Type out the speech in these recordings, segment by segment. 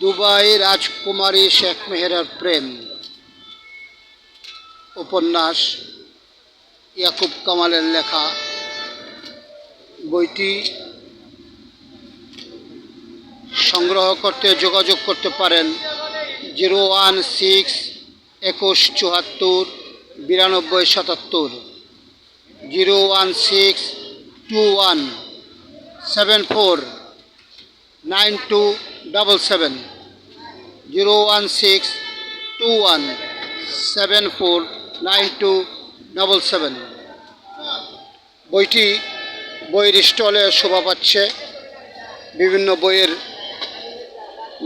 Dubai রাজকুমারী শেখ মেহেরার প্রেম উপন্যাস ইয়াকুব কামালের লেখা। বইটি সংগ্রহ করতে যোগাযোগ করতে পারেন 016-2174-9277, 016-2174-9277, 016-2174-9277। বইটি বইয়ের স্টলে শোভা পাচ্ছে বিভিন্ন বইয়ের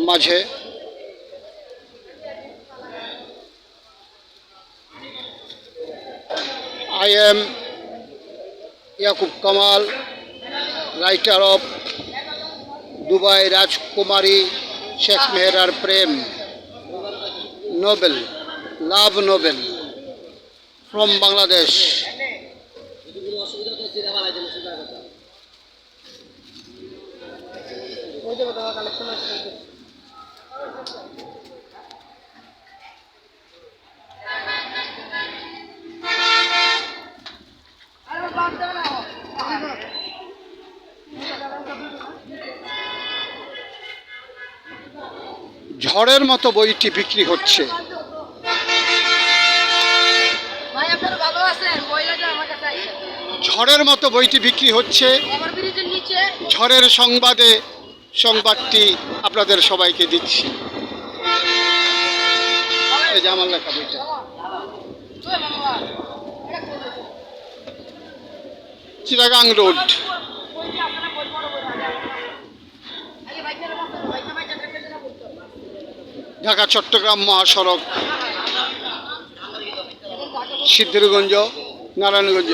মাঝে। I am Yakub Kamal, writer of Dubai Rajkumari Sheikh Meherar Prem novel, love novel from Bangladesh. ঝড়ের মতো বইটি বিক্রি হচ্ছে। ঝড়ের মতো বইটি বিক্রি হচ্ছে। ঝড়ের সংবাদটি আপনাদের সবাইকে দিচ্ছি। এই যে আমার লেখা বইটা। চিটাগাং রোড, ঢাকা চট্টগ্রাম মহাসড়ক, সিদ্ধিরগঞ্জ, নারায়ণগঞ্জ।